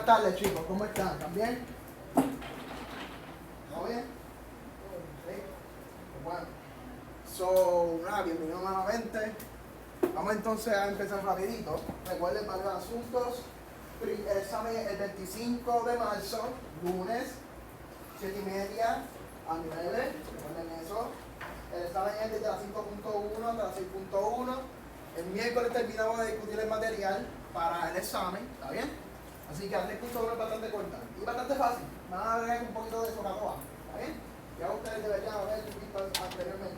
Buenas tardes, chicos, ¿cómo están? ¿Están bien? ¿Todo bien? Sí. Bueno, bienvenidos nuevamente. Vamos entonces a empezar rapidito. Recuerden varios asuntos. El examen el 25 de marzo, lunes, 7:30 a 9. Recuerden eso. El examen es desde las 5.1 hasta las 6.1. El miércoles terminamos de discutir el material para el examen, ¿está bien? Así que la 6.1 es bastante corta y bastante fácil. Van a ver un poquito de eso acá abajo, ¿está bien? Ya ustedes deberían haber visto anteriormente.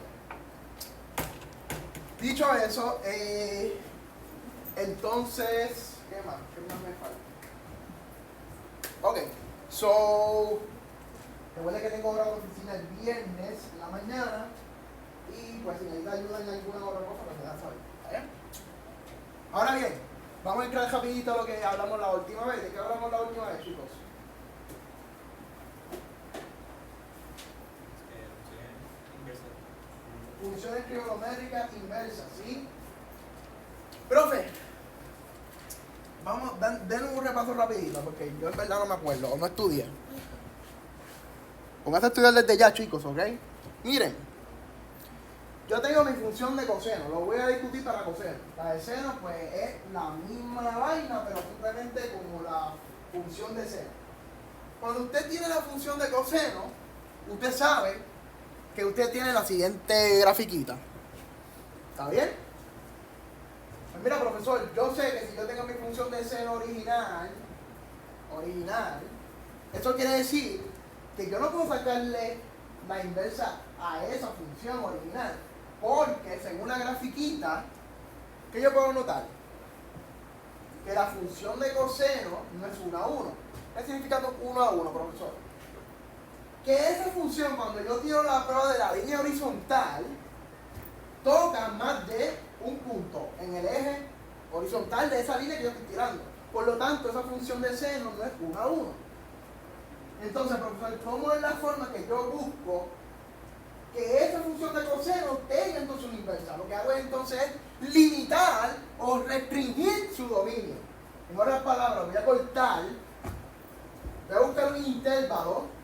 Dicho eso, entonces, ¿qué más? ¿Qué más me falta? Ok, recuerden que tengo hora de oficina el viernes en la mañana y pues si necesitan ayuda en alguna otra cosa, pues me dan saber, ¿está bien? Ahora bien, vamos a entrar rapidito a lo que hablamos la última vez. ¿De qué hablamos la última vez, chicos? Funciones trigonométricas inversas, ¿sí? Profe, vamos, den un repaso rapidito, porque yo en verdad no me acuerdo, o no estudié. Pónganse a estudiar desde ya, chicos, ¿ok? Miren, yo tengo mi función de coseno, lo voy a discutir para coseno. La de seno, pues, es la misma vaina, pero simplemente como la función de seno. Cuando usted tiene la función de coseno, usted sabe que usted tiene la siguiente grafiquita. ¿Está bien? Pues mira, profesor, yo sé que si yo tengo mi función de seno original, eso quiere decir que yo no puedo sacarle la inversa a esa función original, porque según la grafiquita, ¿qué yo puedo notar? Que la función de coseno no es 1 a 1. ¿Qué significa 1 a 1, profesor? Que esa función, cuando yo tiro la prueba de la línea horizontal, toca más de un punto en el eje horizontal de esa línea que yo estoy tirando. Por lo tanto, esa función de seno no es 1 a 1. Entonces, profesor, ¿cómo es la forma que yo busco que esa función de coseno tenga entonces una inversa? Lo que hago entonces es limitar o restringir su dominio. En otras palabras, voy a cortar, voy a buscar un intervalo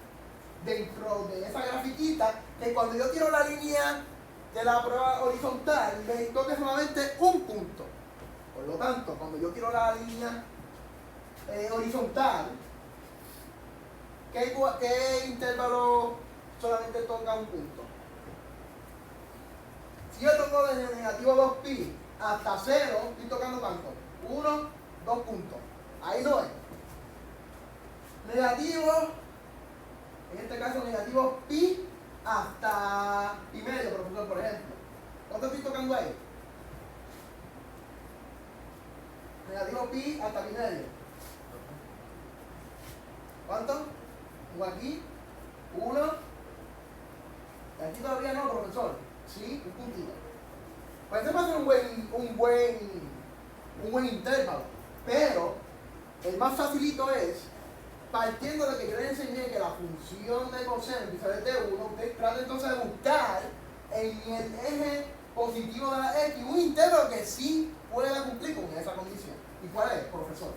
dentro de esa grafiquita, que cuando yo tiro la línea de la prueba horizontal, me toque solamente un punto. Por lo tanto, cuando yo tiro la línea horizontal, ¿qué intervalo solamente toca un punto? Si yo toco desde negativo 2pi hasta 0, estoy tocando ¿cuánto? 1, 2 puntos. Ahí no es. Negativo, en este caso negativo pi hasta pi medio, profesor, por ejemplo. ¿Cuánto estoy tocando ahí? Negativo pi hasta pi medio. ¿Cuánto? Tengo aquí 1. Y aquí todavía no, profesor. Sí, un puntito. Pues este va a ser un buen intervalo. Pero el más facilito es, partiendo de que yo les enseñé que la función de coseno empieza desde 1, usted trata entonces de buscar en el eje positivo de la X un intervalo que sí pueda cumplir con esa condición. ¿Y cuál es, profesor?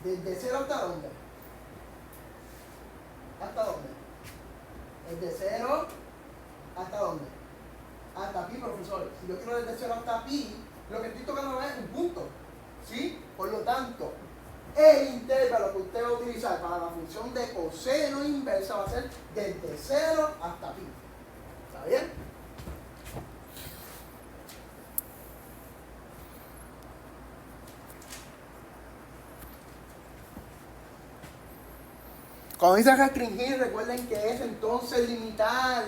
¿Desde 0 hasta dónde? ¿Hasta dónde? ¿Desde 0 hasta dónde? Hasta pi, profesor. Si yo quiero desde 0 hasta pi, lo que estoy tocando es un punto. ¿Sí? Por lo tanto, el intervalo que usted va a utilizar para la función de coseno inversa va a ser desde 0 hasta pi. ¿Está bien? Cuando dice restringir, recuerden que es entonces limitar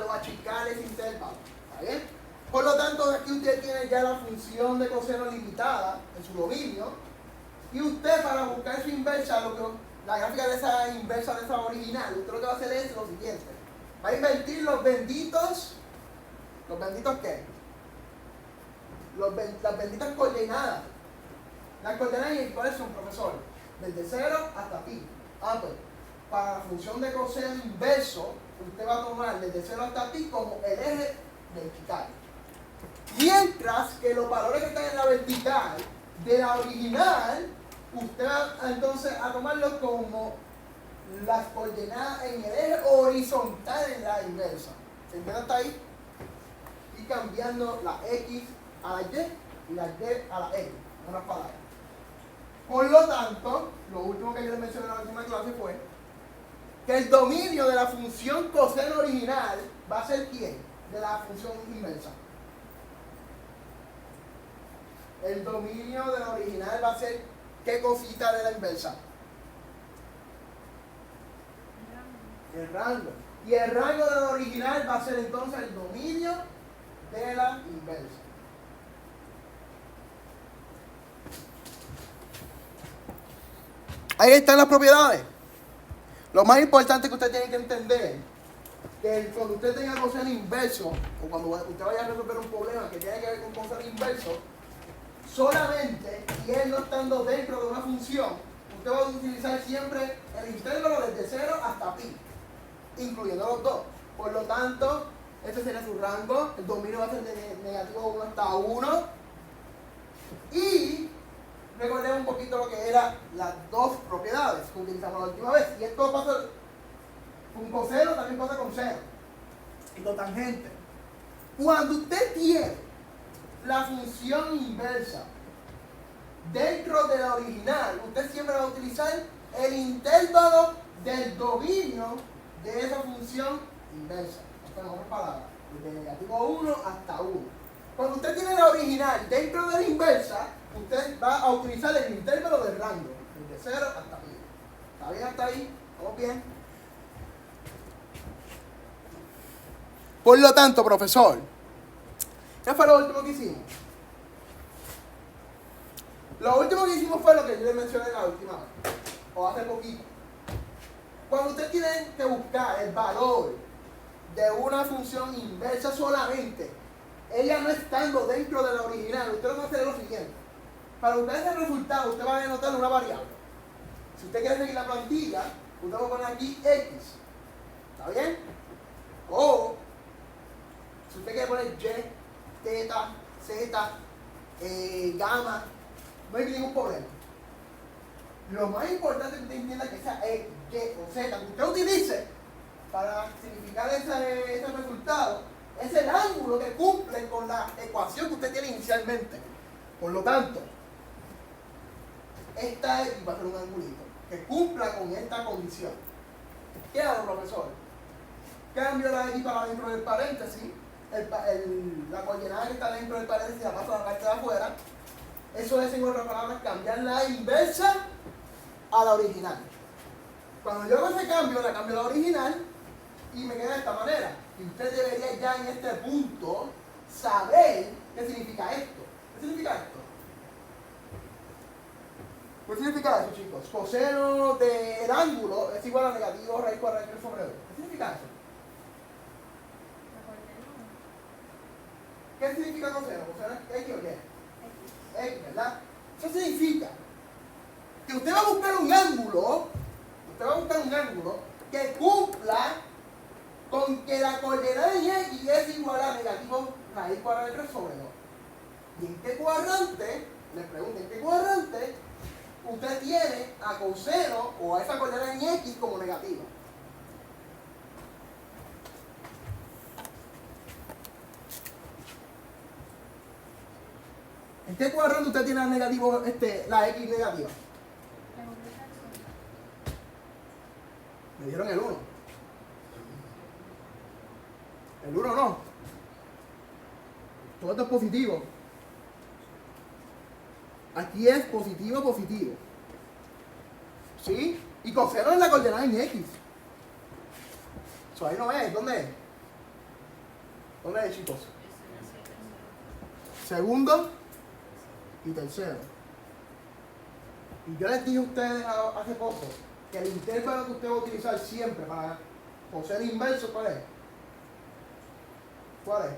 o achicar ese intervalo. ¿Está bien? Por lo tanto, aquí usted tiene ya la función de coseno limitada en su dominio. Y usted, para buscar su inversa, la gráfica de esa inversa de esa original, usted lo que va a hacer es lo siguiente. Va a invertir los benditos. ¿Los benditos qué? Las benditas coordenadas. Las coordenadas, ¿cuáles son, profesor? Desde 0 hasta pi. Pues, para la función de coseno inverso, usted va a tomar desde 0 hasta pi como el eje vertical. Mientras que los valores que están en la vertical de la original usted va entonces a tomarlo como las coordenadas en el eje horizontal en la inversa. ¿Se entiende hasta ahí? Y cambiando la X a la Y y la Y a la X. Unas palabras. Por lo tanto, lo último que yo les mencioné en la última clase fue que el dominio de la función coseno original va a ser ¿quién? De la función inversa. El dominio de la original va a ser ¿qué cosita de la inversa? El rango. Y el rango de la original va a ser entonces el dominio de la inversa. Ahí están las propiedades. Lo más importante que usted tiene que entender que cuando usted tenga coseno inverso o cuando usted vaya a resolver un problema que tiene que ver con coseno inverso, solamente y él no estando dentro de una función, usted va a utilizar siempre el intervalo desde 0 hasta pi, incluyendo los dos. Por lo tanto, este sería su rango, el dominio va a ser de negativo 1 hasta 1. Y recordemos un poquito lo que eran las dos propiedades que utilizamos la última vez. Y esto pasa con coseno, también pasa con seno y con tangente. Cuando usted tiene la función inversa dentro de la original, usted siempre va a utilizar el intervalo del dominio de esa función inversa. Esto en otras palabras, desde negativo 1 hasta 1. Cuando usted tiene la original dentro de la inversa, usted va a utilizar el intervalo del rango, desde 0 hasta pi. ¿Está bien hasta ahí? ¿Vamos bien? Por lo tanto, profesor, ¿qué fue lo último que hicimos? Lo último que hicimos fue lo que yo les mencioné la última vez, o hace poquito. Cuando usted tiene que buscar el valor de una función inversa solamente, ella no estando dentro de la original, usted lo va a hacer lo siguiente. Para buscar ese resultado, usted va a anotar una variable. Si usted quiere seguir la plantilla, usted va a poner aquí X. ¿Está bien? O, si usted quiere poner Y, teta, Z, gamma, no hay ningún problema. Lo más importante es que usted entienda que sea X, Y o Z que usted utilice para significar ese resultado es el ángulo que cumple con la ecuación que usted tiene inicialmente. Por lo tanto, esta X va a ser un angulito que cumpla con esta condición. ¿Qué hago, profesor? Cambio la X para dentro del paréntesis, la coordenada que está dentro del paréntesis la paso a la parte de afuera. Eso es, en otras palabras, cambiar la inversa a la original. Cuando yo hago ese cambio, la cambio a la original y me queda de esta manera. Y usted debería ya en este punto saber qué significa esto. ¿Qué significa esto? ¿Qué significa eso, chicos? Coseno del ángulo es igual a negativo raíz cuadrada de 3 sobre 2. ¿Qué significa eso? ¿Qué significa coseno? ¿Coseno es X o Y? X, ¿verdad? Eso significa que usted va a buscar un ángulo, que cumpla con que la coordenada de X es igual a negativo raíz cuadrada de 3 sobre 2. ¿Y en qué cuadrante? Les pregunto, ¿en qué cuadrante usted tiene a coseno o a esa coordenada en X como negativa? ¿En qué cuadrante usted tiene negativo, la X negativa? Me dieron el 1. El 1 no. Todo esto es positivo. Aquí es positivo, positivo. ¿Sí? Y coseno es la coordenada en X. Eso ahí no es. ¿Dónde es? ¿Dónde es, chicos? Segundo y tercero. Y yo les dije a ustedes hace poco que el intervalo que usted va a utilizar siempre para coseno inverso, ¿cuál es? ¿Cuál es?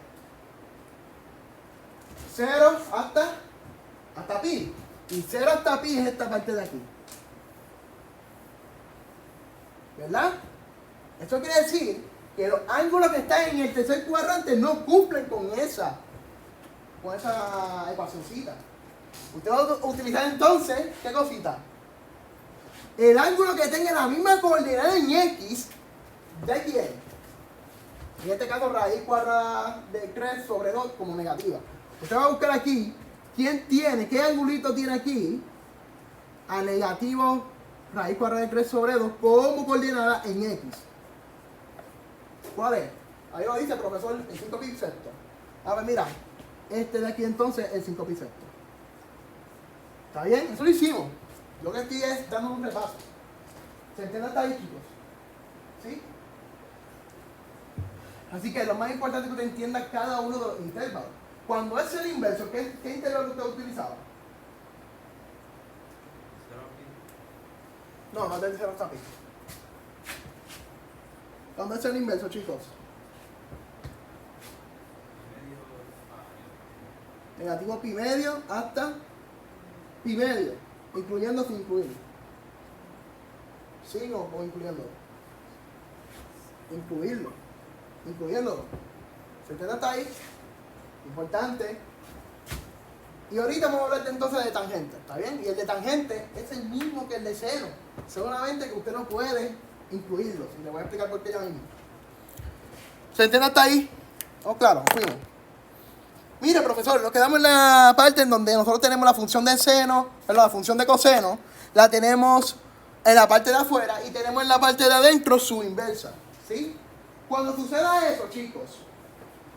0 hasta pi. Y 0 hasta pi es esta parte de aquí. ¿Verdad? Eso quiere decir que los ángulos que están en el tercer cuadrante no cumplen con esa ecuacioncita. Usted va a utilizar entonces, ¿qué cosita? el ángulo que tenga la misma coordenada en X, ¿de quién? En este caso, raíz cuadrada de 3 sobre 2 como negativa. Usted va a buscar aquí, ¿qué angulito tiene aquí? A negativo raíz cuadrada de 3 sobre 2 como coordenada en X. ¿Cuál es? Ahí lo dice el profesor, el 5 pi sexto. A ver, mira, este de aquí entonces, el 5 pi sexto. ¿Está bien? Eso lo hicimos. Lo que estoy es dando un repaso. ¿Se entiende hasta ahí, chicos? ¿Sí? Así que lo más importante es que usted entienda cada uno de los intervalos. Cuando es el inverso, ¿qué intervalo usted utilizaba? No es del 0 hasta pi. Cuando es el inverso, chicos. Negativo pi medio hasta pi medio, incluyendo sin incluir. ¿Sí o incluyendo? Incluyéndolo. ¿Se entiende hasta ahí? Importante. Y ahorita vamos a hablar entonces de tangente, ¿está bien? Y el de tangente es el mismo que el de seno. Solamente que usted no puede incluirlos. Y le voy a explicar por qué ya mismo. ¿Se entiende hasta ahí? Oh, claro, fuimos. Mire, profesor, nos quedamos en la parte en donde nosotros tenemos la función de seno, perdón, la función de coseno, la tenemos en la parte de afuera y tenemos en la parte de adentro su inversa, ¿sí? Cuando suceda eso, chicos,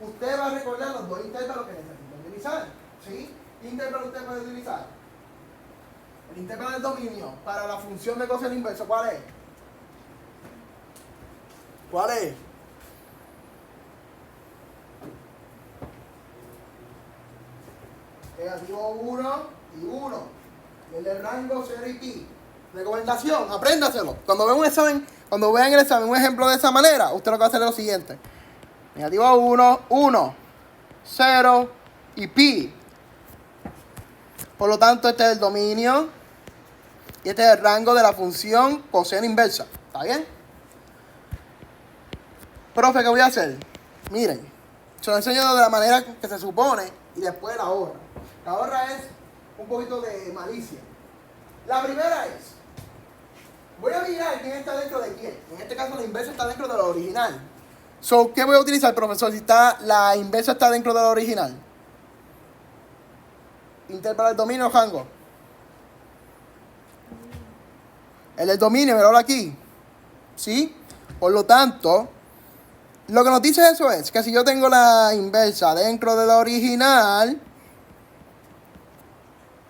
usted va a recordar los dos intervalos que necesita utilizar, ¿sí? ¿Qué intervalo usted puede utilizar? El intervalo del dominio para la función de coseno inverso, ¿cuál es? ¿Cuál es? Negativo 1 y 1. Y el de rango 0 y pi. Recomendación, apréndaselo. Cuando vean un examen, cuando vean el examen, un ejemplo de esa manera, usted lo que va a hacer es lo siguiente. Negativo 1, 1, 0 y pi. Por lo tanto, este es el dominio y este es el rango de la función coseno inversa. ¿Está bien? Profe, ¿qué voy a hacer? Miren, se lo enseño de la manera que se supone y después la ahorra. La ahorra es un poquito de malicia. La primera es, voy a mirar quién está dentro de quién. En este caso la inversa está dentro de la original. So, ¿qué voy a utilizar, profesor, si la inversa está dentro de la original? Intervalo del dominio o rango. El del dominio, míralo aquí. ¿Sí? Por lo tanto, lo que nos dice eso es que si yo tengo la inversa dentro de la original,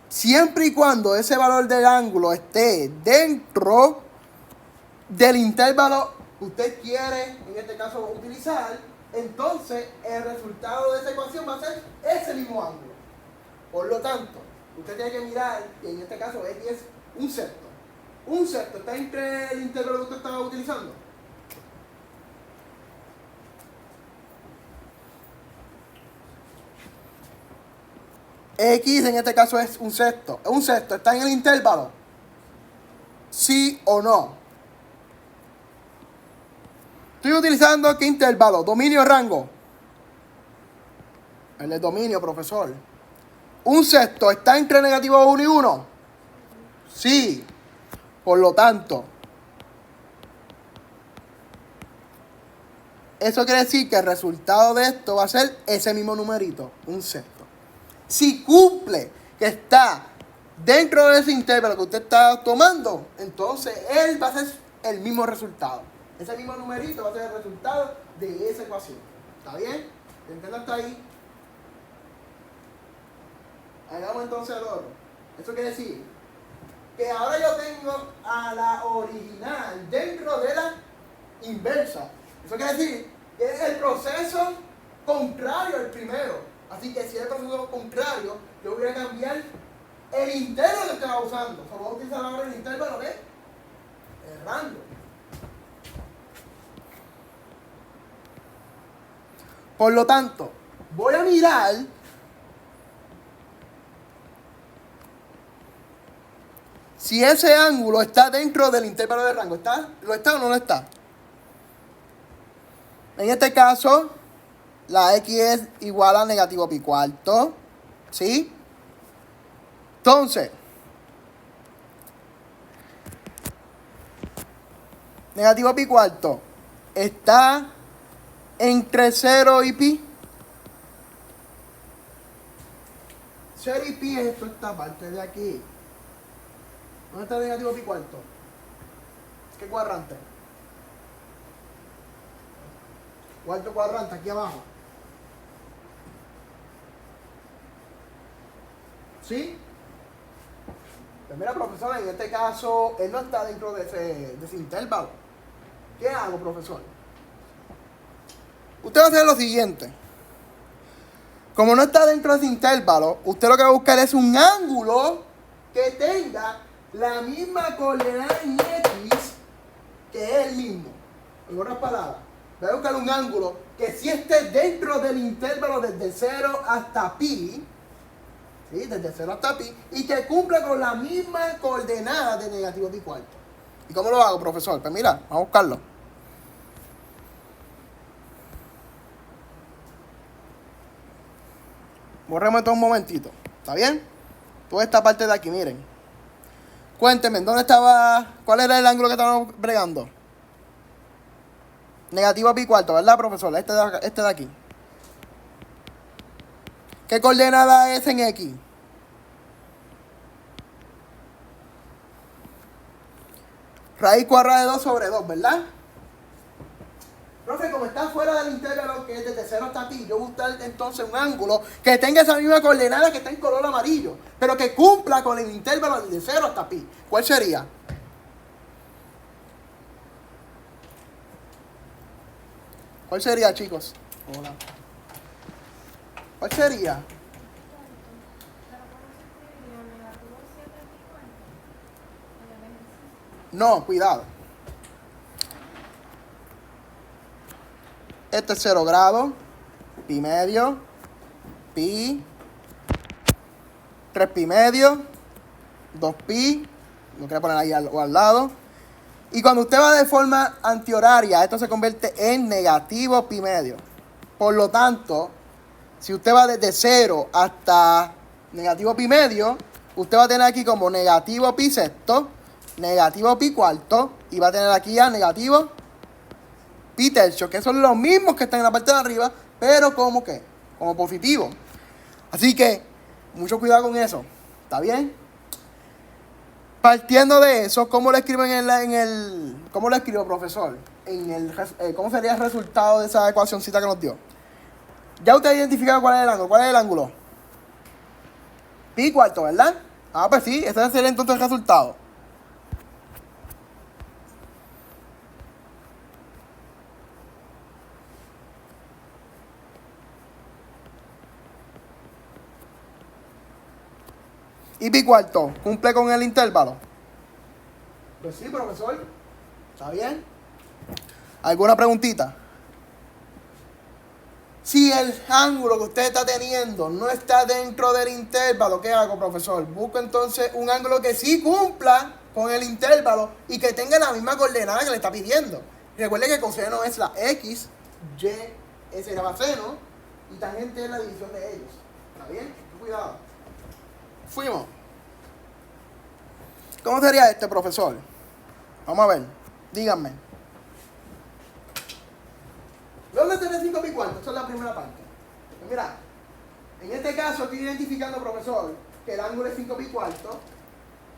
siempre y cuando ese valor del ángulo esté dentro del intervalo que usted quiere, en este caso, utilizar, entonces el resultado de esa ecuación va a ser ese mismo ángulo. Por lo tanto, usted tiene que mirar, y en este caso X es un sexto. Un sexto está entre el intervalo que usted estaba utilizando. X en este caso es un sexto. Un sexto está en el intervalo. ¿Sí o no? Estoy utilizando ¿qué intervalo? Dominio o rango. El de dominio, profesor. Un sexto está entre negativo 1 y 1. Sí. Por lo tanto, eso quiere decir que el resultado de esto va a ser ese mismo numerito, un sexto. Si cumple que está dentro de ese intervalo que usted está tomando, entonces él va a ser el mismo resultado. Ese mismo numerito va a ser el resultado de esa ecuación. ¿Está bien? ¿Entiendes hasta ahí? Hagamos entonces el otro. Eso quiere decir que ahora yo tengo a la original dentro de la inversa. Eso quiere decir que es el proceso contrario al primero. Así que si es el proceso contrario, yo voy a cambiar el intervalo que estaba usando. Solo voy a utilizar ahora el intervalo de el rango. Por lo tanto, voy a mirar si ese ángulo está dentro del intervalo de rango. ¿Lo está o no lo está? En este caso, la X es igual a negativo pi cuarto. ¿Sí? Entonces, negativo pi cuarto está entre 0 y pi. 0 y pi es esta parte de aquí. ¿Dónde está el negativo pi cuarto? ¿Qué cuadrante? Cuarto cuadrante, aquí abajo. ¿Sí? Pues mira, profesor, en este caso, él no está dentro de ese intervalo. ¿Qué hago, profesor? Usted va a hacer lo siguiente. Como no está dentro de ese intervalo, usted lo que va a buscar es un ángulo que tenga la misma coordenada en X que es el mismo. En otras palabras, voy a buscar un ángulo que sí esté dentro del intervalo desde 0 hasta pi, ¿sí? Desde 0 hasta pi, y que cumpla con la misma coordenada de negativo pi cuarto. ¿Y cómo lo hago, profesor? Pues mira, vamos a buscarlo. Borremos esto un momentito, ¿está bien? Toda esta parte de aquí, miren. Cuéntenme, ¿dónde estaba? ¿Cuál era el ángulo que estábamos bregando? Negativo pi cuarto, ¿verdad, profesor? Este de aquí. ¿Qué coordenada es en X? Raíz cuadrada de 2 sobre 2, ¿verdad? Profe, como está fuera del intervalo que es desde 0 hasta pi, yo voy a buscar entonces un ángulo que tenga esa misma coordenada que está en color amarillo, pero que cumpla con el intervalo desde 0 hasta pi. ¿Cuál sería? ¿Cuál sería, chicos? Hola. ¿Cuál sería? No, cuidado. Este es 0 grados, pi medio, pi, 3 pi medio, 2 pi, lo quiero poner ahí al lado. Y cuando usted va de forma antihoraria, esto se convierte en negativo pi medio. Por lo tanto, si usted va desde 0 hasta negativo pi medio, usted va a tener aquí como negativo pi sexto, negativo pi cuarto, y va a tener aquí ya negativo pi tercio, que son los mismos que están en la parte de arriba, pero como que, como positivo. Así que, mucho cuidado con eso, ¿está bien? Partiendo de eso, ¿cómo lo escriben cómo lo escribo, profesor? ¿Cómo sería el resultado de esa ecuacióncita que nos dio? Ya usted ha identificado cuál es el ángulo. ¿Cuál es el ángulo? Pi cuarto, ¿verdad? Ah, pues sí, ese sería entonces el resultado. ¿Y pi cuarto cumple con el intervalo? Pues sí, profesor. ¿Está bien? ¿Alguna preguntita? Si el ángulo que usted está teniendo no está dentro del intervalo, ¿qué hago, profesor? Busco entonces un ángulo que sí cumpla con el intervalo y que tenga la misma coordenada que le está pidiendo. Recuerde que coseno es la X, Y es el seno y tangente es la división de ellos. ¿Está bien? Cuidado. Fuimos. ¿Cómo sería este, profesor? Vamos a ver. Díganme. ¿Dónde tiene 5 pi cuarto? Esa es la primera parte. Pues mira, en este caso estoy identificando, profesor, que el ángulo es 5 pi cuarto.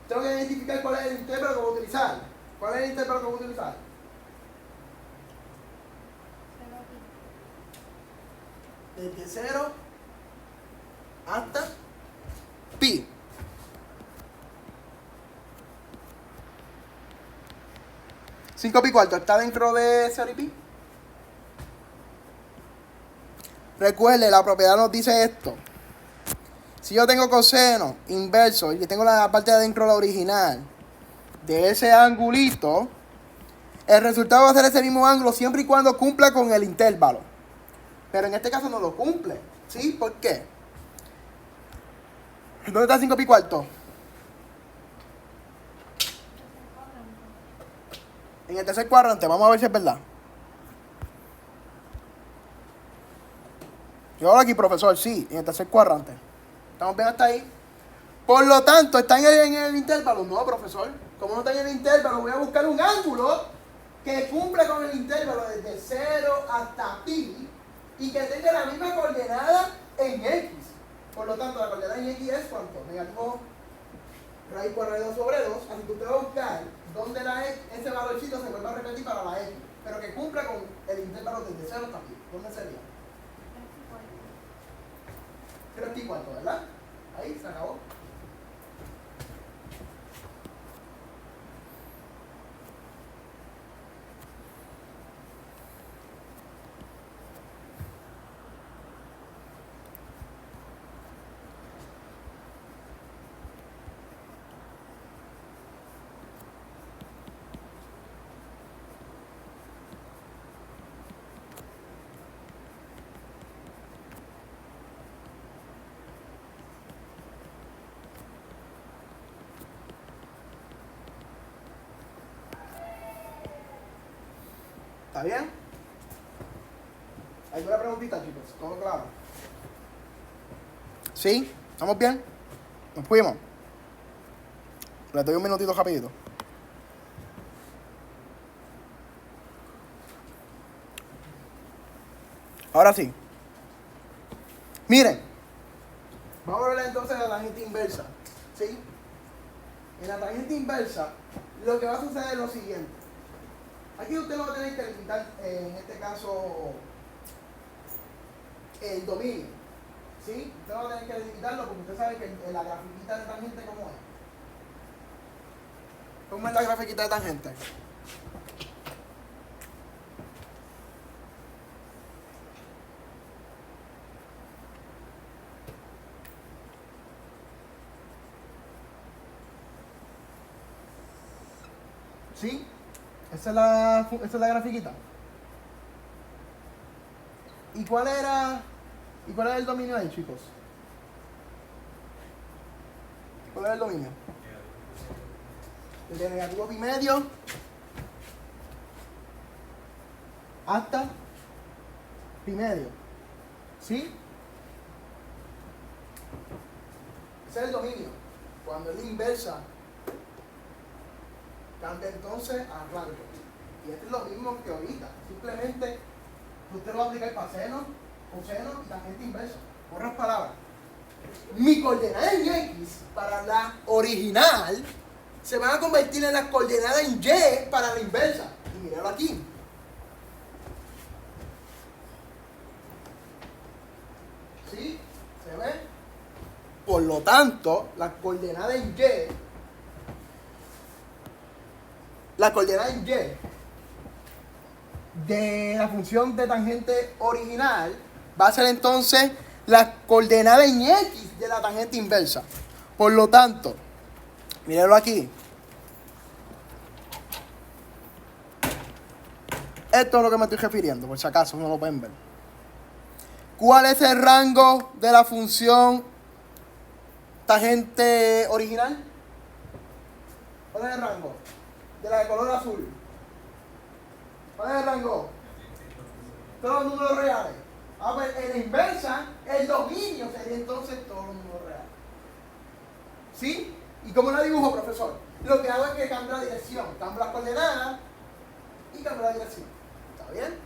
Tengo que identificar cuál es el intervalo que voy a utilizar. ¿Cuál es el intervalo que voy a utilizar? Desde 0 hasta pi. ¿5 pi cuarto está dentro de 0 y pi? Recuerde, la propiedad nos dice esto. Si yo tengo coseno inverso y tengo la parte de adentro, la original, de ese angulito, el resultado va a ser ese mismo ángulo siempre y cuando cumpla con el intervalo. Pero en este caso no lo cumple. ¿Sí? ¿Por qué? ¿Dónde está 5 pi cuarto? En el tercer cuadrante. Vamos a ver si es verdad. Yo ahora aquí, profesor, sí, en el tercer cuadrante. ¿Estamos bien hasta ahí? Por lo tanto, ¿está en el intervalo? No, profesor. Como no está en el intervalo, voy a buscar un ángulo que cumple con el intervalo desde 0 hasta pi y que tenga la misma coordenada en x. Por lo tanto, la coordenada en x es ¿cuánto? Negativo raíz cuadrada de 2 sobre 2. Así que usted va a buscar donde ese valorcito se vuelva a repetir para la x, pero que cumpla con el intervalo desde 0 hasta pi. ¿Dónde sería? 3 pi cuarto, ¿verdad? Ahí se acabó. ¿Está bien? ¿Alguna preguntita, chicos? ¿Todo claro? ¿Sí? ¿Estamos bien? ¿Nos fuimos? Les doy un minutito rapidito. Ahora sí. Miren. Vamos a ver entonces la tangente inversa. ¿Sí? En la tangente inversa, lo que va a suceder es lo siguiente. Aquí usted va a tener que limitar, en este caso, el dominio. ¿Sí? Usted va a tener que limitarlo porque usted sabe que la grafiquita de tangente, ¿cómo es? ¿Cómo es la grafiquita de tangente? ¿Sí? Esa es la grafiquita. ¿Y cuál era el dominio ahí, chicos? ¿Cuál era el dominio? Desde negativo pi medio hasta pi medio. ¿Sí? Ese es el dominio. Cuando es la inversa, cambia entonces a rango. Y esto es lo mismo que ahorita. Simplemente usted lo va a aplicar para seno, coseno y tangente inversa. Por otras palabras, mi coordenada en x para la original se van a convertir en las coordenadas en y para la inversa. Y míralo aquí. ¿Sí? ¿Se ve? Por lo tanto, las coordenadas en y, la coordenada en y de la función de tangente original va a ser entonces la coordenada en x de la tangente inversa. Por lo tanto, mírenlo aquí. Esto es lo que me estoy refiriendo, por si acaso no lo pueden ver. ¿Cuál es el rango de la función tangente original? ¿Cuál es el rango? De la de color azul. ¿Cuál es el rango? Todos los números reales. A ver, en la inversa, el dominio sería entonces todos los números reales. ¿Sí? ¿Y cómo lo dibujo, profesor? Lo que hago es que cambio la dirección. Cambio las coordenadas y cambio la dirección. ¿Está bien?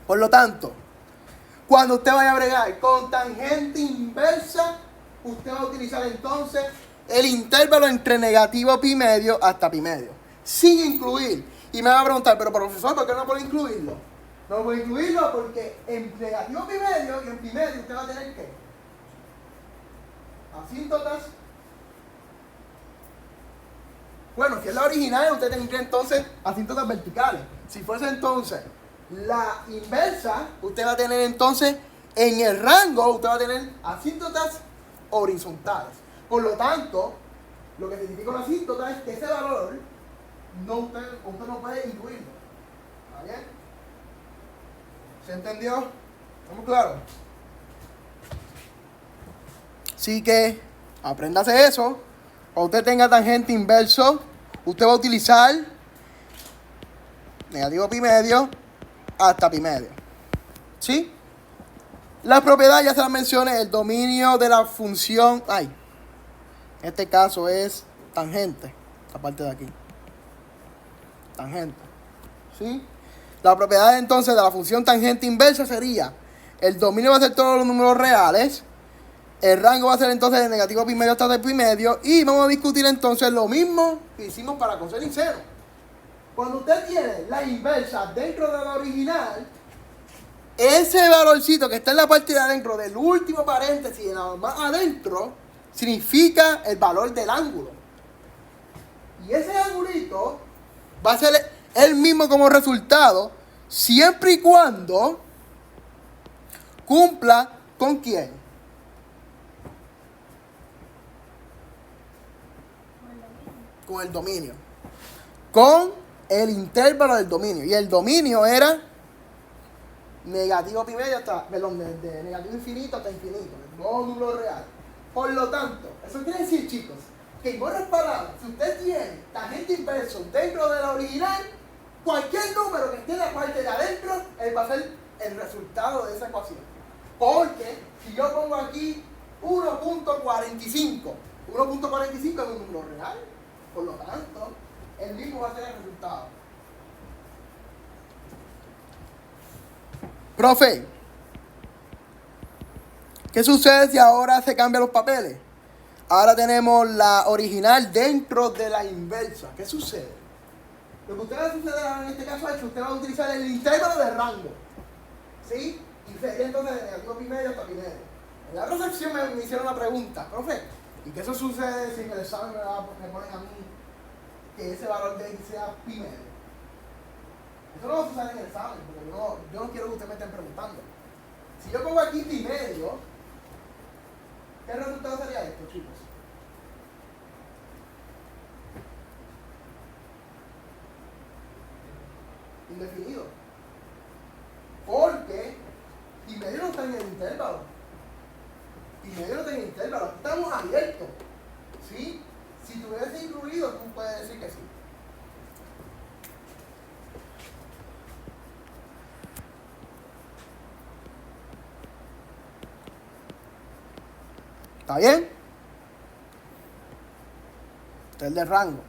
Por lo tanto, cuando usted vaya a bregar con tangente inversa, usted va a utilizar entonces el intervalo entre negativo pi medio hasta pi medio, sin incluir. Y me va a preguntar, pero profesor, ¿por qué no puedo incluirlo? No puedo incluirlo porque en negativo pi medio y en pi medio usted va a tener ¿qué? Asíntotas. Bueno, si es la original, usted tendría entonces asíntotas verticales. Si fuese entonces la inversa, usted va a tener entonces en el rango, usted va a tener asíntotas horizontales. Por lo tanto, lo que significa una asíntota es que ese valor usted no puede incluirlo. ¿Está bien? ¿Se entendió? ¿Estamos claros? Así que apréndase eso. Cuando usted tenga tangente inverso, usted va a utilizar negativo pi medio hasta pi medio. ¿Sí? La propiedad ya se la mencioné, el dominio de la función. En este caso es tangente, esta parte de aquí. Tangente. ¿Sí? La propiedad entonces de la función tangente inversa sería: el dominio va a ser todos los números reales, el rango va a ser entonces de negativo pi medio hasta de pi medio, y vamos a discutir entonces lo mismo que hicimos para coseno y seno. Cuando usted tiene la inversa dentro de la original, ese valorcito que está en la parte de adentro del último paréntesis, en la más adentro, significa el valor del ángulo. Y ese angulito va a ser el mismo como resultado, siempre y cuando cumpla ¿con quién? Con el dominio. Con el intervalo del dominio. Y el dominio era negativo pi medio hasta, perdón, de negativo infinito hasta infinito, no número real. Por lo tanto, eso quiere decir, chicos, que en buenas palabras, si usted tiene tangente inverso dentro de la original, cualquier número que esté en la parte de adentro, él va a ser el resultado de esa ecuación. Porque si yo pongo aquí 1.45 es un número real, por lo tanto, el mismo va a ser el resultado. Profe, ¿qué sucede si ahora se cambian los papeles? Ahora tenemos la original dentro de la inversa. ¿Qué sucede? Lo que usted va a suceder en este caso es que usted va a utilizar el intervalo de rango. ¿Sí? Y sería entonces de negativo pi medio hasta pi medio. En la otra sección me hicieron una pregunta, profe, ¿y qué eso sucede si en el examen me ponen a mí que ese valor de x sea pi medio? Eso no va a suceder en el examen, porque yo no quiero que ustedes me estén preguntando. Si yo pongo aquí pi medio, ¿qué resultado sería esto, chicos? Indefinido. Porque pi medio no está en el intervalo. Pi medio no está en el intervalo. Aquí estamos abiertos. ¿Sí? Si tú hubieses incluido, tú puedes decir que sí. ¿Está bien? Este es el de rango.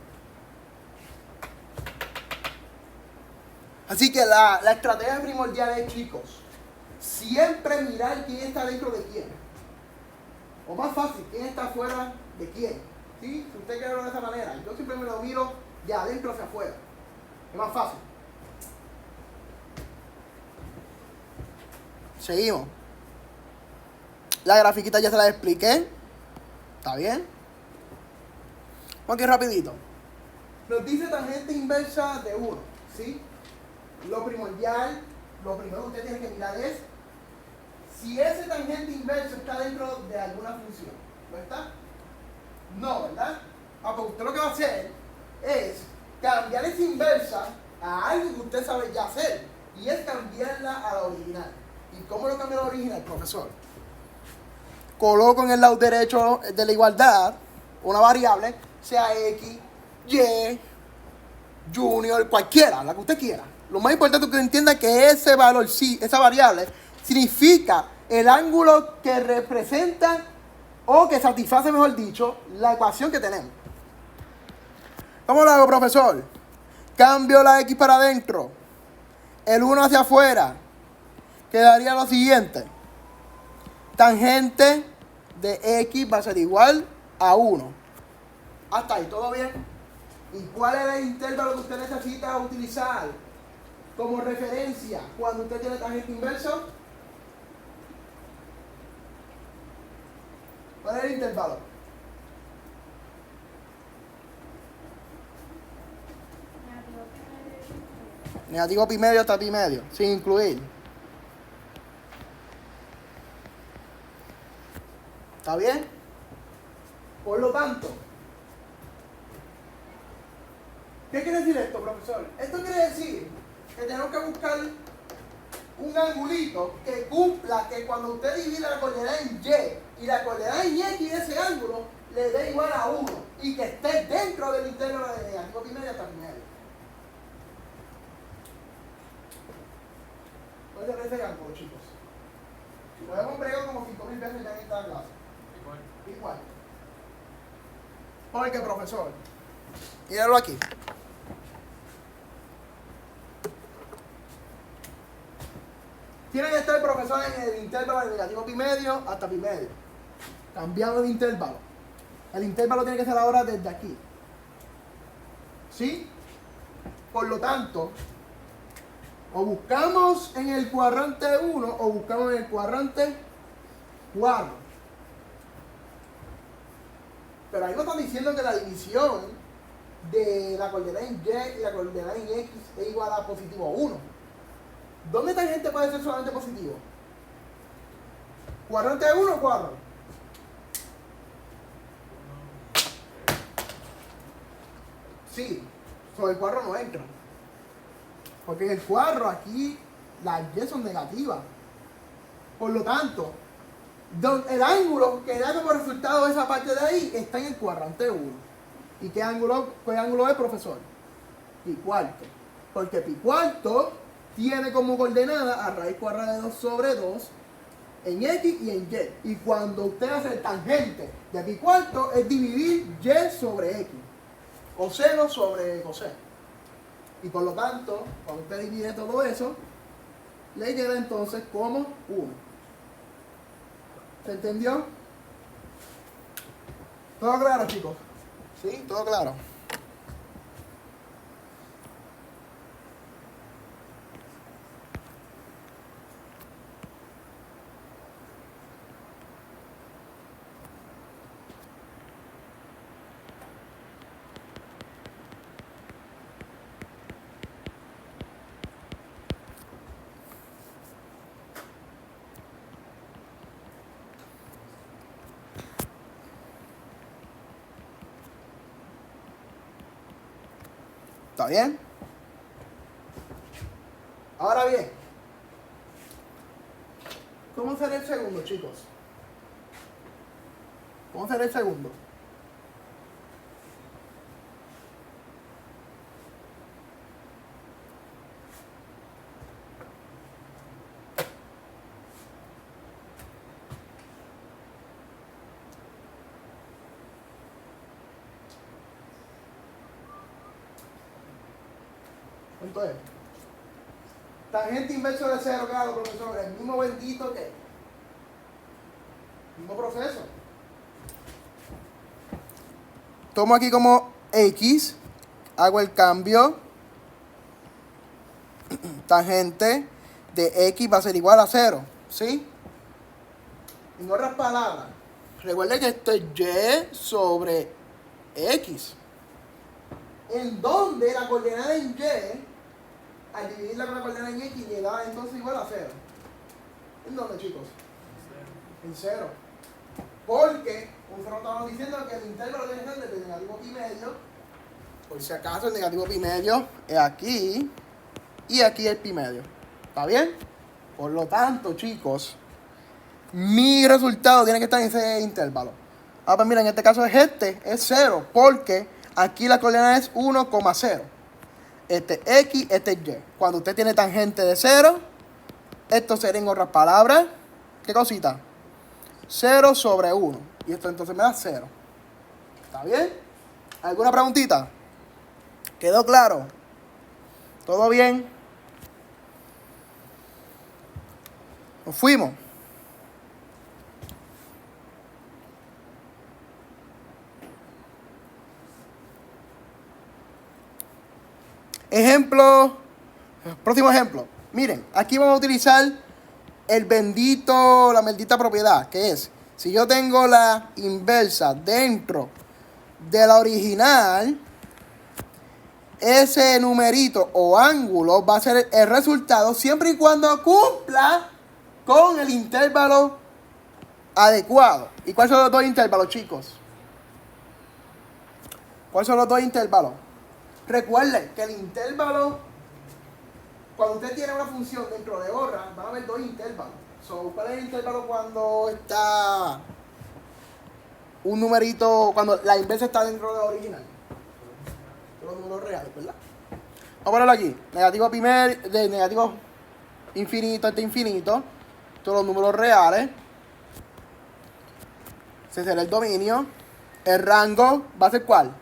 Así que la estrategia primordial es, chicos, siempre mirar quién está dentro de quién. O más fácil, quién está fuera de quién. ¿Sí? Si usted quiere verlo de esa manera, yo siempre me lo miro de adentro hacia afuera. Es más fácil. Seguimos. La grafiquita ya se la expliqué. ¿Está bien? Vamos aquí rapidito. Nos dice tangente inversa de 1. ¿Sí? Lo primordial, lo primero que usted tiene que mirar es si ese tangente inverso está dentro de alguna función. ¿No está? No, ¿verdad? Pues usted lo que va a hacer es cambiar esa inversa a algo que usted sabe ya hacer. Y es cambiarla a la original. ¿Y cómo lo cambia a la original, profesor? Coloco en el lado derecho de la igualdad una variable, sea X, Y, Junior, cualquiera, la que usted quiera. Lo más importante es que entienda que ese valor, sí, esa variable, significa el ángulo que representa o que satisface, mejor dicho, la ecuación que tenemos. ¿Cómo lo hago, profesor? Cambio la X para adentro, el 1 hacia afuera, quedaría lo siguiente. Tangente de X va a ser igual a 1. Hasta ahí, ¿todo bien? ¿Y cuál es el intervalo que usted necesita utilizar como referencia cuando usted tiene tangente inverso? ¿Cuál es el intervalo? Negativo pi medio hasta pi medio, sin incluir. ¿Está bien? Por lo tanto, ¿qué quiere decir esto, profesor? Esto quiere decir que tenemos que buscar un angulito que cumpla que cuando usted divida la coordenada en Y y la coordenada en X de ese ángulo le dé igual a 1 y que esté dentro del intervalo de negativo pi medio hasta pi medio. ¿Cuál es ese ángulo, chicos? Lo hemos bregado como 5.000 veces ya en esta clase. Igual. ¿Por qué, profesor? Míralo aquí. Tiene que estar el profesor en el intervalo de negativo pi medio hasta pi medio. Cambiando de intervalo. El intervalo tiene que ser ahora desde aquí. ¿Sí? Por lo tanto, o buscamos en el cuadrante 1 o buscamos en el cuadrante 4. Pero ahí nos están diciendo que la división de la coordenada en Y y la coordenada en X es igual a positivo 1. ¿Dónde tangente puede ser solamente positivo? ¿Cuadrante 1 o 4? Sí, sobre el cuadro no entra. Porque en el cuadro aquí las Y son negativas. Por lo tanto, el ángulo que da como resultado esa parte de ahí está en el cuadrante 1. ¿Y qué ángulo es, profesor? Pi cuarto. Porque pi cuarto tiene como coordenada a raíz cuadrada de 2 sobre 2 en X y en Y. Y cuando usted hace el tangente de pi cuarto es dividir Y sobre X. O seno sobre coseno. Y por lo tanto, cuando usted divide todo eso, le queda entonces como 1. ¿Se entendió? ¿Todo claro, chicos? ¿Sí? ¿Todo claro? ¿Está bien? Ahora bien, ¿cómo será el segundo, chicos? ¿Cómo será el segundo? ¿Cuánto es? Tangente inverso de 0, claro, profesor. El mismo bendito que. El mismo proceso. Tomo aquí como X. Hago el cambio. Tangente de X va a ser igual a 0. ¿Sí? En otras palabras, recuerden que esto es Y sobre X. En donde la coordenada en Y, al dividirla con la coordenada en X, le da entonces igual a 0. ¿En dónde, chicos? En 0. Porque, nosotros estamos diciendo que el intervalo tiene que ser desde negativo pi medio. Por si acaso, el negativo pi medio es aquí. Y aquí el pi medio. ¿Está bien? Por lo tanto, chicos, mi resultado tiene que estar en ese intervalo. Ah, pues mira, en este caso es 0. Porque aquí la coordenada es 1,0. Este es X, este es Y. Cuando usted tiene tangente de 0, esto sería en otras palabras, ¿qué cosita? 0 sobre 1. Y esto entonces me da 0. ¿Está bien? ¿Alguna preguntita? ¿Quedó claro? ¿Todo bien? Nos fuimos. Ejemplo, próximo ejemplo. Miren, aquí vamos a utilizar la bendita propiedad, que es, si yo tengo la inversa dentro de la original, ese numerito o ángulo va a ser el resultado siempre y cuando cumpla con el intervalo adecuado. ¿Y cuáles son los dos intervalos, chicos? ¿Cuáles son los dos intervalos? Recuerden que el intervalo, cuando usted tiene una función dentro de otra, van a haber dos intervalos. ¿Cuál es el intervalo cuando está un numerito, cuando la inversa está dentro de la original? Los números reales, ¿verdad? Vamos a ponerlo aquí. Negativo de negativo infinito hasta infinito. Todos los números reales. Ese será el dominio. El rango va a ser ¿cuál?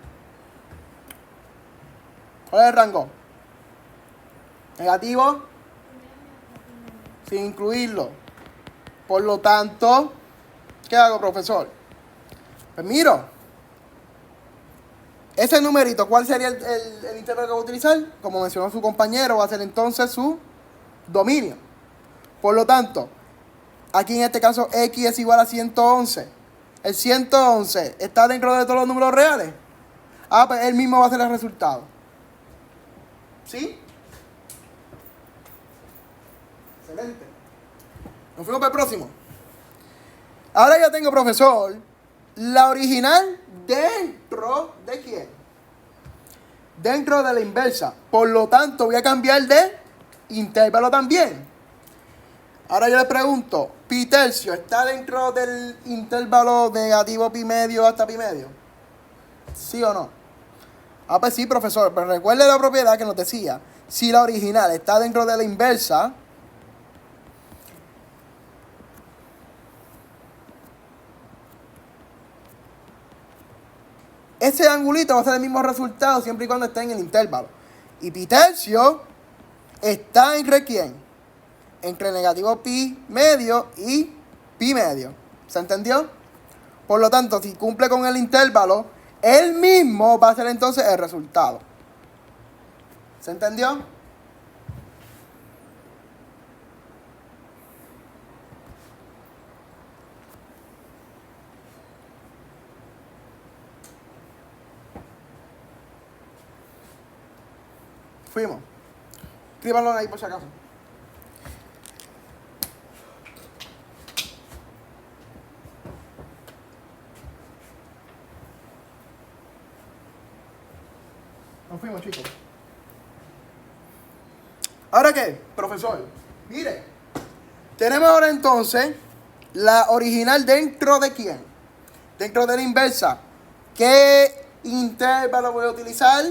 ¿Cuál es el rango? Negativo sin incluirlo. Por lo tanto, ¿qué hago, profesor? Pues miro. Ese numerito, ¿cuál sería el intervalo que voy a utilizar? Como mencionó su compañero, va a ser entonces su dominio. Por lo tanto, aquí en este caso X es igual a 111. El 111 está dentro de todos los números reales. Pues él mismo va a ser el resultado. ¿Sí? Excelente. Nos fuimos para el próximo. Ahora ya tengo, profesor, la original dentro de quién. Dentro de la inversa. Por lo tanto, voy a cambiar de intervalo también. Ahora yo le pregunto, pi tercio, ¿está dentro del intervalo negativo pi medio hasta pi medio? ¿Sí o no? Pues sí, profesor, pero recuerde la propiedad que nos decía. Si la original está dentro de la inversa, ese angulito va a ser el mismo resultado siempre y cuando esté en el intervalo. Y pi tercio está entre quién? Entre el negativo pi medio y pi medio. ¿Se entendió? Por lo tanto, si cumple con el intervalo, él mismo va a ser entonces el resultado. ¿Se entendió? Fuimos. Escríbanlo ahí por si acaso. Nos fuimos, chicos. ¿Ahora qué, profesor? Mire, tenemos ahora entonces la original dentro de quién. Dentro de la inversa. ¿Qué intervalo voy a utilizar?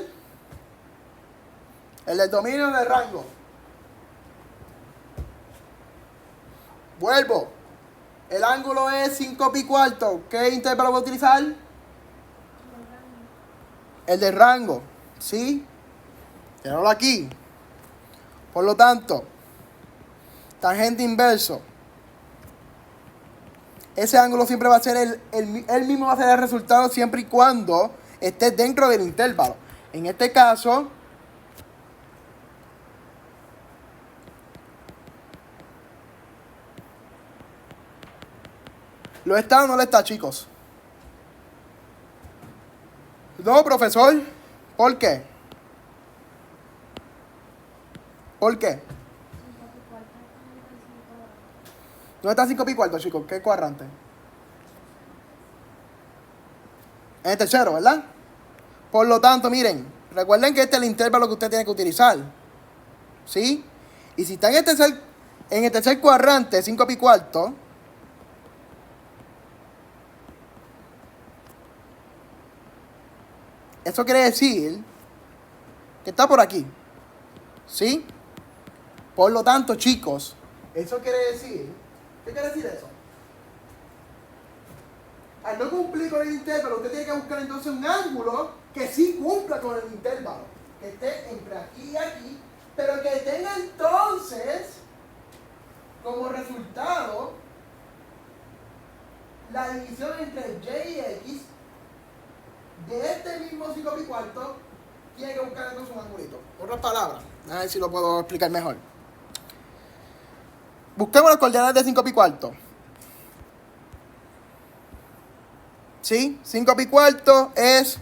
El del dominio del rango. Vuelvo. El ángulo es 5 pi cuarto. ¿Qué intervalo voy a utilizar? El del rango. ¿Sí? Tenlo aquí. Por lo tanto, tangente inverso. Ese ángulo siempre va a ser él mismo va a ser el resultado siempre y cuando esté dentro del intervalo. En este caso, ¿lo está o no lo está, chicos? No, profesor. ¿Por qué? ¿Por qué? ¿Dónde está 5 pi cuarto, chicos? ¿Qué cuadrante? En el tercero, ¿verdad? Por lo tanto, miren, recuerden que este es el intervalo que usted tiene que utilizar. ¿Sí? Y si está en el tercer cuadrante, 5 pi cuarto, eso quiere decir que está por aquí. ¿Sí? Por lo tanto, chicos, eso quiere decir... ¿Qué quiere decir eso? Al no cumplir con el intervalo, usted tiene que buscar entonces un ángulo que sí cumpla con el intervalo. Que esté entre aquí y aquí, pero que tenga entonces como resultado la división entre y x de este mismo 5 pi cuarto. Tiene que buscar entonces un angulito. Otras palabras, a ver si lo puedo explicar mejor. Busquemos las coordenadas de 5 pi cuarto. ¿Sí? 5 pi cuarto es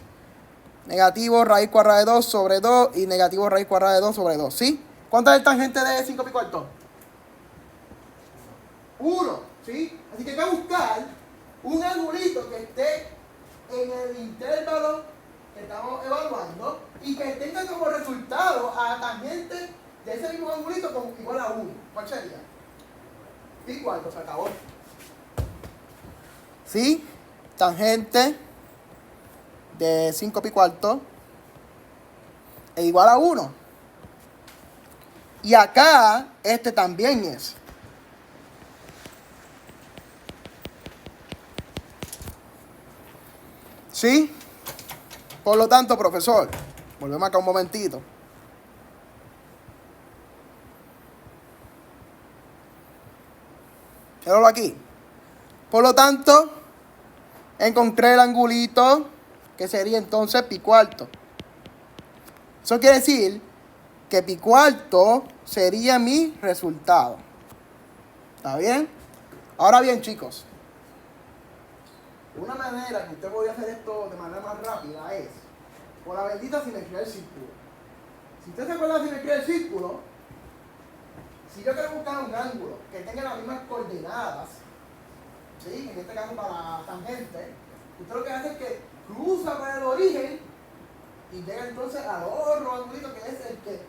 negativo raíz cuadrada de 2 sobre 2 y negativo raíz cuadrada de 2 sobre 2. ¿Sí? ¿Cuánto es el tangente de 5 pi cuarto? 1. ¿Sí? Así que hay que buscar un angulito que esté en el intervalo que estamos evaluando y que tenga como resultado a la tangente de ese mismo angulito como igual a 1. ¿Cuál sería? Pi cuarto, se acabó. ¿Sí? Tangente de 5 pi cuarto es igual a 1. Y acá, este también es. ¿Sí? Por lo tanto, profesor, volvemos acá un momentito. Quédalo aquí. Por lo tanto, encontré el angulito, que sería entonces pi cuarto. Eso quiere decir que pi cuarto sería mi resultado. ¿Está bien? Ahora bien, chicos, una manera que usted podría hacer esto de manera más rápida es por la bendita simetría del círculo. Si usted se acuerda de la simetría del círculo, si yo quiero buscar un ángulo que tenga las mismas coordenadas, ¿sí? En este caso para la tangente, usted lo que hace es que cruza por el origen y llega entonces al otro angulito que es el que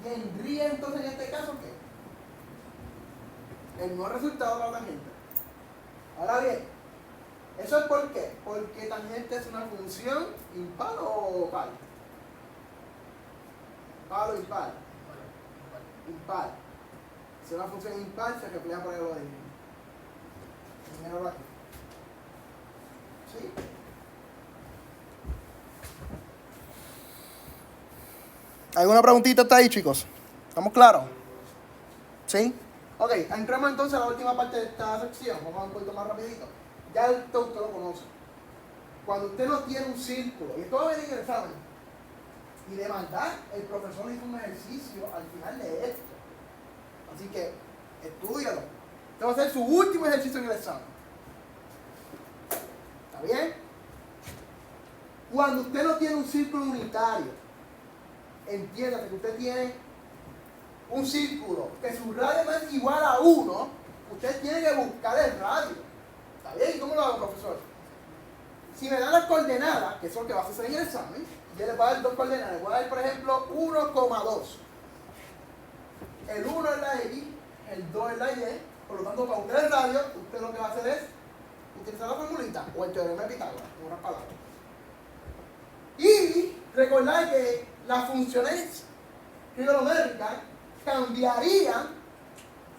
tendría entonces en este caso ¿qué? El nuevo resultado para la tangente. Ahora bien, ¿eso es por qué? Porque tangente es una función impar o par. Par o impar. Impar. Si es una función impar, se refleja por el origen. Míralo aquí. ¿Sí? ¿Alguna preguntita hasta ahí, chicos? ¿Estamos claros? ¿Sí? Ok, entramos entonces a la última parte de esta sección. Vamos un poquito más rapidito. Ya esto usted lo conoce. Cuando usted no tiene un círculo, y esto va a venir en el examen, y de maldad, el profesor hizo un ejercicio al final de esto. Así que, estúdialo. Este va a ser su último ejercicio en el examen. ¿Está bien? Cuando usted no tiene un círculo unitario, entiéndase que usted tiene un círculo que su radio no es igual a 1, usted tiene que buscar el radio. ¿Está bien? ¿Y cómo lo hago, profesor? Si me dan las coordenadas, que son que vas a hacer en el examen, yo le voy a dar dos coordenadas. Le voy a dar, por ejemplo, 1,2. El 1 es la X, el 2 es la Y. Por lo tanto, para buscar el radio, usted lo que va a hacer es utilizar la formulita o el teorema de Pitágoras, en otras palabras. Y recordar que las funciones trigonométricas cambiarían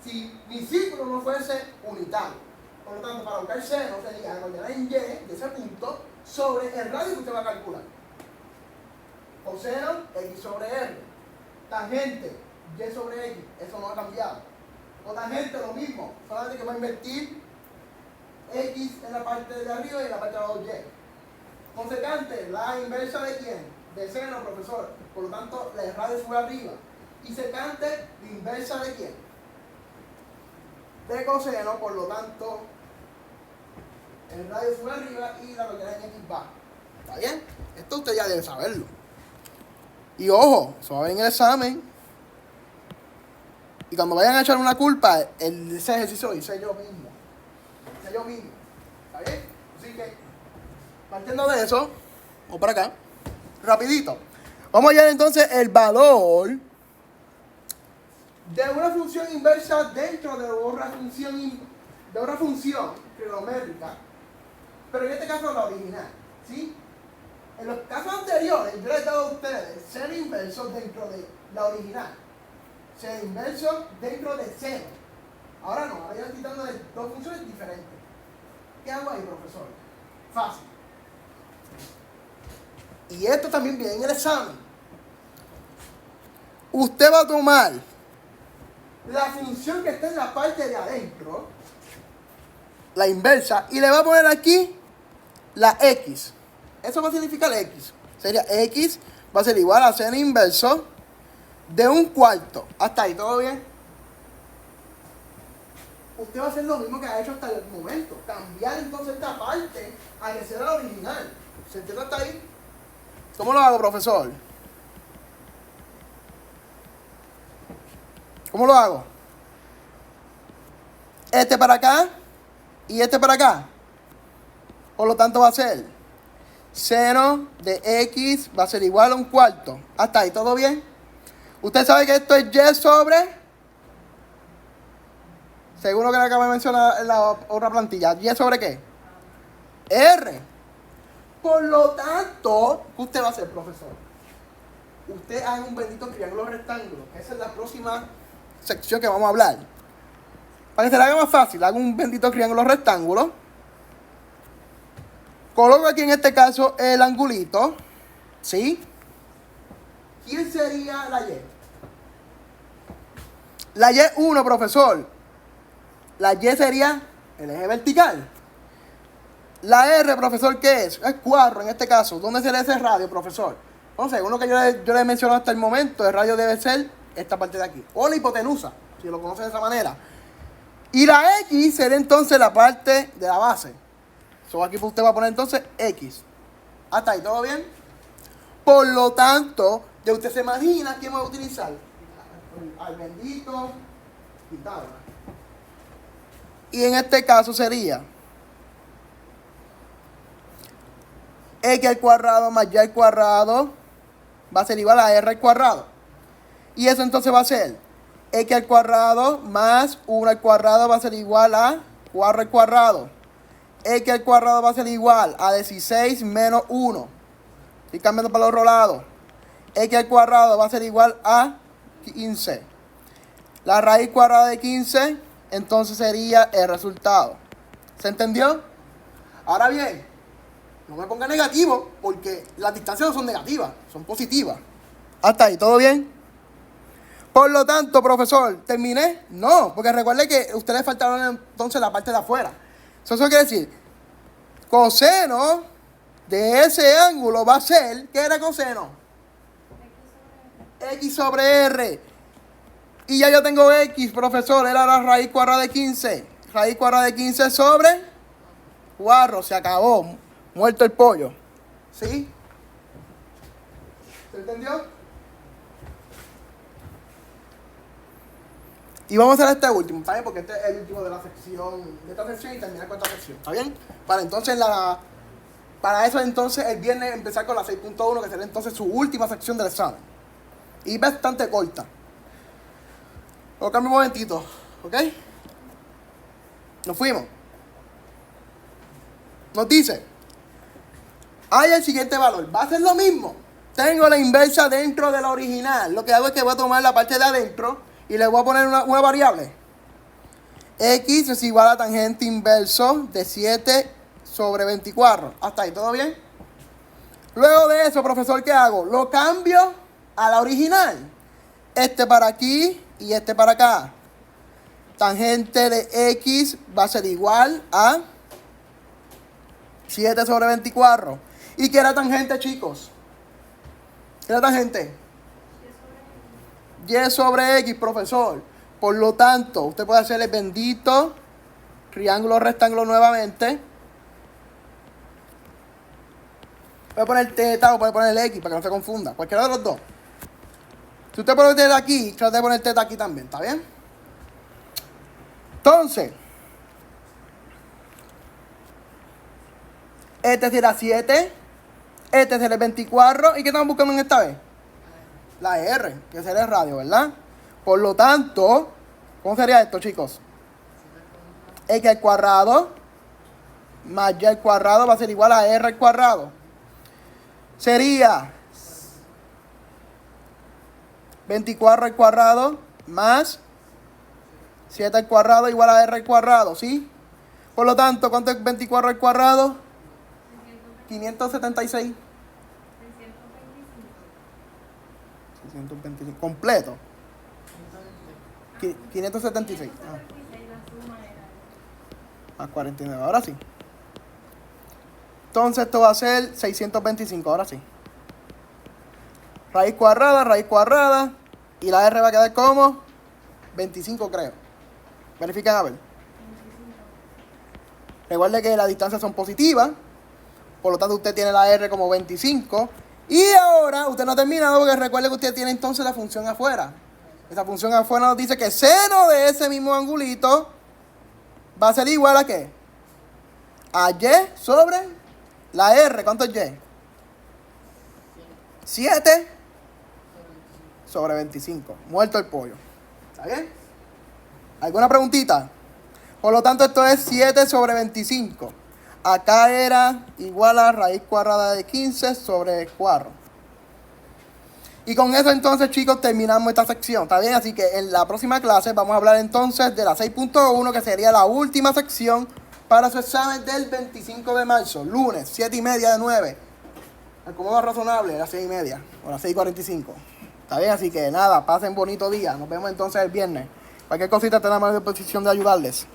si mi círculo no fuese unitario. Por lo tanto, para buscar seno sería la coordenada en Y de ese punto sobre el radio que usted va a calcular. Coseno, X sobre R. Tangente, Y sobre X. Eso no ha cambiado. O tangente, lo mismo. Solamente que va a invertir X en la parte de arriba y en la parte de abajo Y. Consecante, la inversa de quién? De seno, profesor. Por lo tanto, el radio sube arriba. Y secante, la inversa de quién? De coseno, por lo tanto, el radio sube arriba y la coordenada en X baja. ¿Está bien? Esto usted ya debe saberlo. Y ojo, eso va a ver en el examen. Y cuando vayan a echar una culpa, ese ejercicio lo hice yo mismo. ¿Está bien? Así que, partiendo de eso, vamos para acá, rapidito. Vamos a hallar entonces el valor de una función inversa dentro de otra función trigonométrica, pero en este caso la original, ¿sí? En los casos anteriores, yo les he dado a ustedes seno inverso dentro de la original, seno inverso dentro de seno. Ahora no, ahora yo estoy dando dos funciones diferentes. ¿Qué hago ahí, profesor? Fácil. Y esto también viene en el examen. Usted va a tomar la función que está en la parte de adentro, la inversa, y le va a poner aquí la X. Eso va a significar X. Sería X va a ser igual a seno inverso de 1/4. Hasta ahí, ¿todo bien? Usted va a hacer lo mismo que ha hecho hasta el momento. Cambiar entonces esta parte a que sea la original. ¿Se entiende hasta ahí? ¿Cómo lo hago, profesor? ¿Cómo lo hago? Este para acá y este para acá. Por lo tanto va a ser seno de X va a ser igual a 1/4. Hasta ahí, ¿todo bien? Usted sabe que esto es Y sobre, según lo que le acabo de mencionar en la otra plantilla, ¿Y sobre qué? R. Por lo tanto, ¿qué usted va a hacer, profesor? Usted haga un bendito triángulo rectángulo. Esa es la próxima sección que vamos a hablar. Para que se le haga más fácil, hago un bendito triángulo rectángulo. Coloco aquí en este caso el angulito. ¿Sí? ¿Quién sería la Y? La Y1, profesor. La Y sería el eje vertical. La R, profesor, ¿qué es? Es cuarro en este caso. ¿Dónde se lee ese radio, profesor? Entonces, uno que yo le he mencionado hasta el momento, el radio debe ser esta parte de aquí. O la hipotenusa, si lo conocen de esa manera. Y la X sería entonces la parte de la base. Aquí usted va a poner entonces X. Hasta ahí, ¿todo bien? Por lo tanto, ya usted se imagina quién va a utilizar. Al bendito Pitágoras. Y en este caso sería X al cuadrado más Y al cuadrado va a ser igual a R al cuadrado. Y eso entonces va a ser X al cuadrado más 1 al cuadrado va a ser igual a 4 al cuadrado. X al cuadrado va a ser igual a 16 menos 1. Estoy cambiando para el otro lado. X al cuadrado va a ser igual a 15. La raíz cuadrada de 15, entonces sería el resultado. ¿Se entendió? Ahora bien, no me ponga negativo, porque las distancias no son negativas, son positivas. Hasta ahí, ¿todo bien? Por lo tanto, profesor, ¿terminé? No, porque recuerde que a ustedes faltaron entonces la parte de afuera. Eso quiere decir, coseno de ese ángulo va a ser, ¿qué era coseno? X sobre R. Y ya yo tengo X, profesor, era la raíz cuadrada de 15. Raíz cuadrada de 15 sobre 4, se acabó, muerto el pollo. ¿Sí? ¿Se entendió? Y vamos a hacer este último, ¿está bien? Porque este es el último de la sección, de esta sección y terminar con esta sección, ¿está bien? Para eso entonces el viernes empezar con la 6.1, que será entonces su última sección del examen. Y bastante corta. Lo cambio un momentito, ¿ok? Nos fuimos. Nos dice, hay el siguiente valor, va a ser lo mismo. Tengo la inversa dentro de la original. Lo que hago es que voy a tomar la parte de adentro y le voy a poner una variable. X es igual a tangente inverso de 7 sobre 24. Hasta ahí, ¿todo bien? Luego de eso, profesor, ¿qué hago? Lo cambio a la original. Este para aquí y este para acá. Tangente de X va a ser igual a 7 sobre 24. ¿Y qué era tangente, chicos? ¿Qué era tangente? Y sobre X, profesor. Por lo tanto, usted puede hacer el bendito triángulo rectángulo nuevamente. Puede poner teta o puede poner X para que no se confunda. Cualquiera de los dos. Si usted pone teta aquí, trate de poner teta aquí también. ¿Está bien? Entonces, este será 7. Este será el 24. ¿Y qué estamos buscando en esta vez? La R, que será el radio, ¿verdad? Por lo tanto, ¿cómo sería esto, chicos? X al cuadrado más Y al cuadrado va a ser igual a R al cuadrado. Sería 24 al cuadrado más 7 al cuadrado igual a R al cuadrado, ¿sí? Por lo tanto, ¿cuánto es 24 al cuadrado? 576. 625. Completo. 576. Más 49. Ahora sí. Entonces esto va a ser 625. Ahora sí. Raíz cuadrada. Y la R va a quedar como 25, creo. Verifiquen a ver. Recuerde que las distancias son positivas. Por lo tanto, usted tiene la R como 25. Y ahora, usted no ha terminado porque recuerde que usted tiene entonces la función afuera. Esa función afuera nos dice que seno de ese mismo angulito va a ser igual a ¿qué? A Y sobre la R. ¿Cuánto es Y? 7 sobre 25. Muerto el pollo. ¿Está bien? ¿Alguna preguntita? Por lo tanto, esto es 7 sobre 25. Acá era igual a raíz cuadrada de 15 sobre 4. Y con eso entonces, chicos, terminamos esta sección. ¿Está bien? Así que en la próxima clase vamos a hablar entonces de la 6.1, que sería la última sección para su examen del 25 de marzo. Lunes, 7:30 de 9. Acomodo razonable, a las 6:30 o a las 6:45. ¿Está bien? Así que nada, pasen bonito día. Nos vemos entonces el viernes. Cualquier cosita tenemos a disposición de ayudarles.